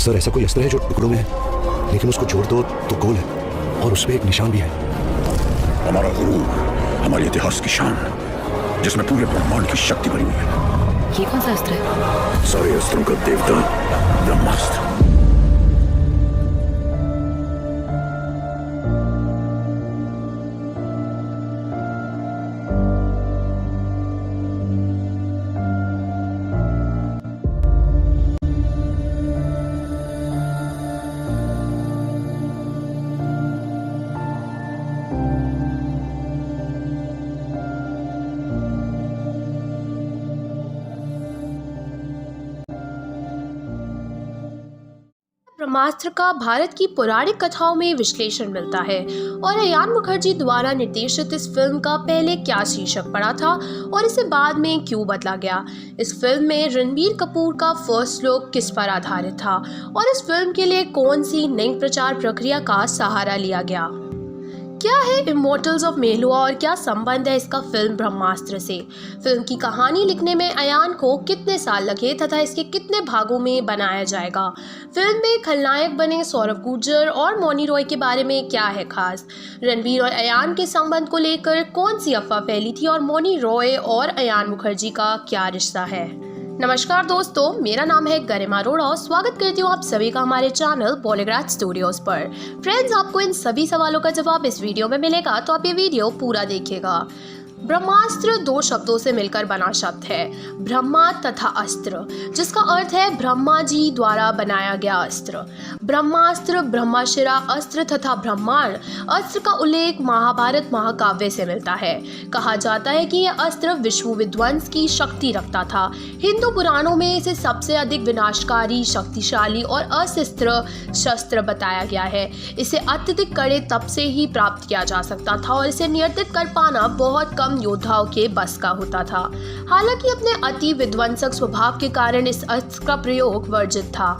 Sir ऐसा कोई अस्त्र है जो टुकड़ों में है, लेकिन उसको जोड़ दो तो गोल है और उस पे एक निशान भी है। हमारा गुरूर, हमारे इतिहास की शान, जिसमें पूरे ब्रह्मांड की शक्ति भरी हुई है। ये कौन सा अस्त्र है? सारे अस्त्रों का देवता ब्रह्मास्त्र। ब्रह्मास्त्र का भारत की पौराणिक कथाओं में विश्लेषण मिलता है और अयान मुखर्जी द्वारा निर्देशित इस फिल्म का पहले क्या शीर्षक पड़ा था और इसे बाद में क्यों बदला गया। इस फिल्म में रणबीर कपूर का फर्स्ट लुक किस पर आधारित था और इस फिल्म के लिए कौन सी नई प्रचार प्रक्रिया का सहारा लिया गया। क्या है इमोर्टल्स ऑफ मेलुआ और क्या संबंध है इसका फिल्म ब्रह्मास्त्र से। फिल्म की कहानी लिखने में अयान को कितने साल लगे तथा इसके कितने भागों में बनाया जाएगा। फिल्म में खलनायक बने सौरभ गुर्जर और मौनी रॉय के बारे में क्या है खास। रणबीर और अयान के संबंध को लेकर कौन सी अफवाह फैली थी और मौनी रॉय और अयान मुखर्जी का क्या रिश्ता है। नमस्कार दोस्तों, मेरा नाम है गरिमा अरोड़ा और स्वागत करती हूँ आप सभी का हमारे चैनल पॉलीग्राफ स्टूडियोज पर। फ्रेंड्स, आपको इन सभी सवालों का जवाब इस वीडियो में मिलेगा, तो आप ये वीडियो पूरा देखिएगा। ब्रह्मास्त्र दो शब्दों से मिलकर बना शब्द है, ब्रह्मा तथा अस्त्र, जिसका अर्थ है ब्रह्मा जी द्वारा बनाया गया अस्त्र। ब्रह्मास्त्र, ब्रह्माशिरा, अस्त्र तथा ब्रह्मांड अस्त्र का उल्लेख महाभारत महाकाव्य से मिलता है। कहा जाता है कि यह अस्त्र विश्व विध्वंस की शक्ति रखता था। हिंदू पुराणों में इसे सबसे अधिक विनाशकारी, शक्तिशाली और अस्त्र शस्त्र बताया गया है। इसे अत्यधिक कड़े तप से ही प्राप्त किया जा सकता था और इसे नियंत्रित कर पाना बहुत कम योद्धाओं के बस का होता था। हालांकि अपने अति विध्वंसक स्वभाव के कारण इस अस्त्र का प्रयोग वर्जित था।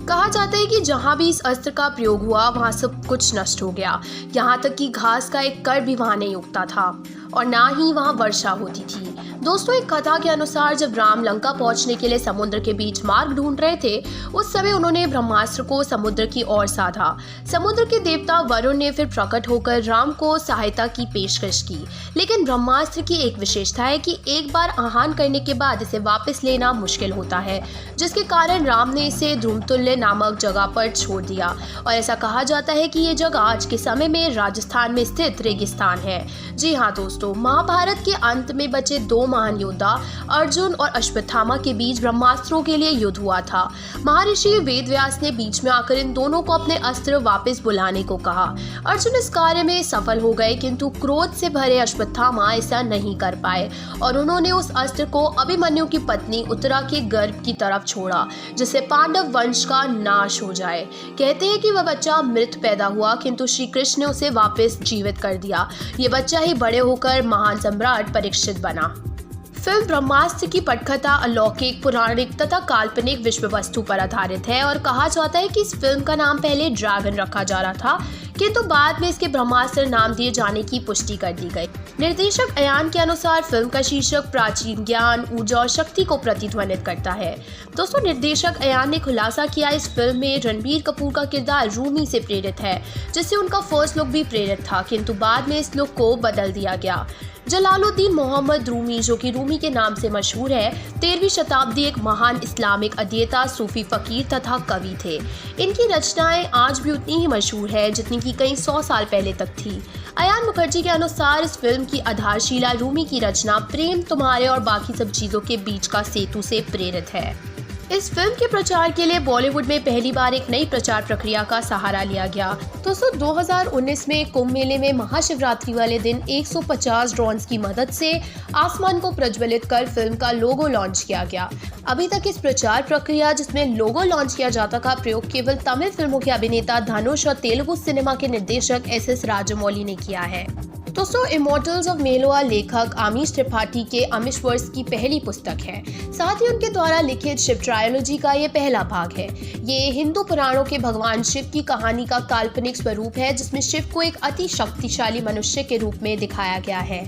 कहा जाता है कि जहां भी इस अस्त्र का प्रयोग हुआ वहां सब कुछ नष्ट हो गया। यहाँ तक कि घास का एक कण भी वहां नहीं उगता था और ना ही वहां वर्षा होती थी। दोस्तों, एक कथा के अनुसार जब राम लंका पहुंचने के लिए समुद्र के बीच मार्ग ढूंढ रहे थे, उस समय उन्होंने ब्रह्मास्त्र को समुद्र की ओर साधा। समुद्र के देवता वरुण ने फिर प्रकट होकर राम को सहायता की पेशकश की, लेकिन ब्रह्मास्त्र की एक विशेषता है कि एक बार आह्वान करने के बाद इसे वापस लेना मुश्किल होता है, जिसके कारण राम ने इसे ध्रुमतुल्य नामक जगह पर छोड़ दिया। और ऐसा कहा जाता है कि ये जगह आज के समय में राजस्थान में स्थित रेगिस्तान है। जी हाँ दोस्तों, महाभारत के अंत में बचे दो महान योद्धा अर्जुन और अश्वत्थामा के बीच ब्रह्मास्त्रों के लिए युद्ध हुआ था। महर्षि वेदव्यास ने बीच में आकर इन दोनों को अपने अस्त्र वापस बुलाने को कहा। अर्जुन इस कार्य में सफल हो गए, किंतु क्रोध से भरे अश्वत्थामा ऐसा नहीं कर पाए और उन्होंने उस अस्त्र को अभिमन्यु की पत्नी उत्तरा के गर्भ की तरफ छोड़ा, जिससे पांडव वंश का नाश हो जाए। कहते हैं कि वह बच्चा मृत पैदा हुआ, किंतु श्री कृष्ण ने उसे वापस जीवित कर दिया। ये बच्चा ही बड़े होकर महान सम्राट परीक्षित बना। फिल्म ब्रह्मास्त्र की पटकथा अलौकिक, पौराणिक तथा काल्पनिक विश्व वस्तु पर आधारित है और कहा जाता है कि इस फिल्म का नाम पहले ड्रैगन रखा जा रहा था, किंतु बाद में इसके ब्रह्मास्त्र नाम दिए जाने की पुष्टि कर दी गई। निर्देशक अयान के अनुसार फिल्म का शीर्षक प्राचीन ज्ञान, ऊर्जा और शक्ति को प्रतिध्वनित करता है। दोस्तों, निर्देशक अयान ने खुलासा किया इस फिल्म में रणबीर कपूर का किरदार रूमी से प्रेरित है, जिससे उनका फर्स्ट लुक भी प्रेरित था, किंतु बाद में इस लुक को बदल दिया गया। जलालुद्दीन मोहम्मद रूमी, जो कि रूमी के नाम से मशहूर है, 13वीं शताब्दी एक महान इस्लामिक अध्येता, सूफी फकीर तथा कवि थे। इनकी रचनाएं आज भी उतनी ही मशहूर है जितनी कि कई 100 साल पहले तक थी। अयान मुखर्जी के अनुसार इस फिल्म की आधारशिला रूमी की रचना प्रेम, तुम्हारे और बाकी सब चीज़ों के बीच का सेतु से प्रेरित है। इस फिल्म के प्रचार के लिए बॉलीवुड में पहली बार एक नई प्रचार प्रक्रिया का सहारा लिया गया। दोस्तों, 2019 में कुंभ मेले में महाशिवरात्रि वाले दिन 150 ड्रोन्स की मदद से आसमान को प्रज्वलित कर फिल्म का लोगो लॉन्च किया गया। अभी तक इस प्रचार प्रक्रिया जिसमें लोगो लॉन्च किया जाता का प्रयोग केवल तमिल फिल्मों के अभिनेता धनुष और तेलुगु सिनेमा के निर्देशक एस राजमौली ने किया है। दोस्तों, इमोर्टल्स ऑफ मेलुआ लेखक आमिश त्रिपाठी के आमिश वर्स की पहली पुस्तक है। साथ ही उनके द्वारा लिखित शिव ट्रायोलॉजी का ये पहला भाग है। ये हिंदू पुराणों के भगवान शिव की कहानी का काल्पनिक स्वरूप है, जिसमें शिव को एक अति शक्तिशाली मनुष्य के रूप में दिखाया गया है।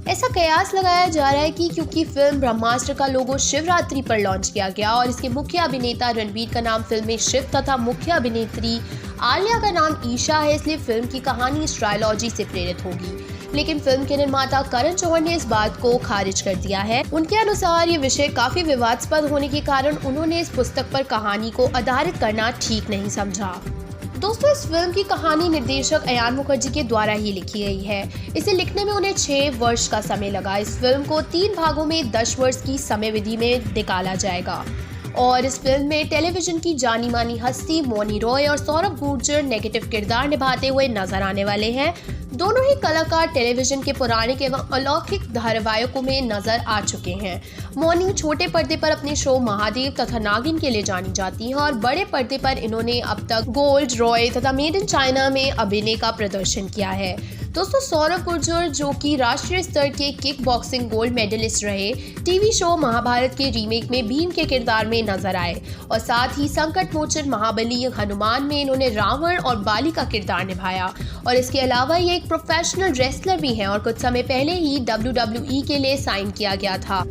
ऐसा कयास लगाया जा रहा है कि क्योंकि फिल्म ब्रह्मास्त्र का लोगो शिवरात्रि पर लॉन्च किया गया और इसके मुख्य अभिनेता रणबीर का नाम फिल्म में शिव तथा मुख्य अभिनेत्री आलिया का नाम ईशा है, इसलिए फिल्म की कहानी इस ट्रायलॉजी से प्रेरित होगी। लेकिन फिल्म के निर्माता करण जौहर ने इस बात को खारिज कर दिया है। उनके अनुसार ये विषय काफी विवादास्पद होने के कारण उन्होंने इस पुस्तक पर कहानी को आधारित करना ठीक नहीं समझा। दोस्तों, इस फिल्म की कहानी निर्देशक अयान मुखर्जी के द्वारा ही लिखी गई है। इसे लिखने में उन्हें 6 वर्ष का समय लगा। इस फिल्म को 3 भागों में 10 वर्ष की समय विधि में निकाला जाएगा और इस फिल्म में टेलीविजन की जानी मानी हस्ती मौनी रॉय और सौरभ गुर्जर नेगेटिव किरदार निभाते हुए नजर आने वाले हैं। दोनों ही कलाकार टेलीविजन के पौराणिक एवं अलौकिक धारावाहिकों में नजर आ चुके हैं। मौनी छोटे पर्दे पर अपने शो महादेव तथा नागिन के लिए जानी जाती हैं और बड़े पर्दे पर इन्होंने अब तक गोल्ड, रॉय तथा मेड इन चाइना में अभिनय का प्रदर्शन किया है। दोस्तों, सौरभ गुर्जर जो कि राष्ट्रीय स्तर के किक बॉक्सिंग गोल्ड मेडलिस्ट रहे, टीवी शो महाभारत के रीमेक में भीम के किरदार में नजर आए और साथ ही संकट मोचन महाबली हनुमान में इन्होंने रावण और बाली का किरदार निभाया। और इसके अलावा ये एक प्रोफेशनल रेसलर भी हैं और कुछ समय पहले ही WWE के लिए साइन किया गया था।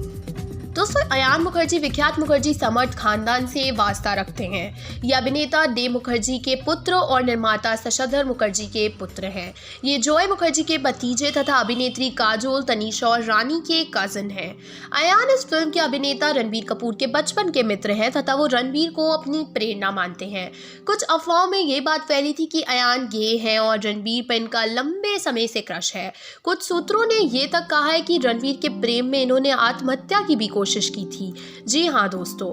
दोस्तों, अयान मुखर्जी विख्यात मुखर्जी समर्थ खानदान से वास्ता रखते हैं। ये अभिनेता देव मुखर्जी के पुत्र और निर्माता शशधर मुखर्जी के पुत्र हैं। ये जॉय मुखर्जी के भतीजे तथा अभिनेत्री काजोल, तनीषा और रानी के कजिन हैं। अयान इस फिल्म के अभिनेता रणबीर कपूर के बचपन के मित्र हैं तथा वो रणबीर को अपनी प्रेरणा मानते हैं। कुछ अफवाहों में ये बात फैली थी कि अयान गे हैं और रणबीर पर इनका लंबे समय से क्रश है। कुछ सूत्रों ने ये तक कहा है कि रणबीर के प्रेम में इन्होंने आत्महत्या की भी कोशिश की थी। जी हाँ दोस्तों,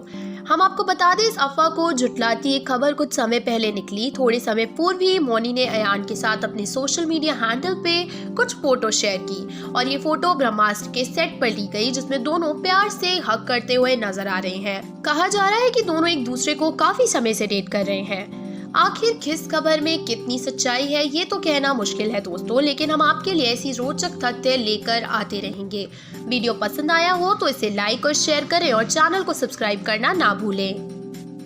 हम आपको बता दें, इस अफवाह को झुटलाती एक खबर कुछ समय पहले निकली। थोड़े समय पूर्व ही मौनी ने अयान के साथ अपने सोशल मीडिया हैंडल पे कुछ फोटो शेयर की और ये फोटो ब्रह्मास्त्र के सेट पर ली गई, जिसमें दोनों प्यार से हग करते हुए नजर आ रहे हैं। कहा जा रहा है कि दोनों एक दूसरे को काफी समय से डेट कर रहे हैं। आखिर किस खबर में कितनी सच्चाई है ये तो कहना मुश्किल है दोस्तों, लेकिन हम आपके लिए ऐसी रोचक तथ्य लेकर आते रहेंगे। वीडियो पसंद आया हो तो इसे लाइक और शेयर करें और चैनल को सब्सक्राइब करना ना भूलें।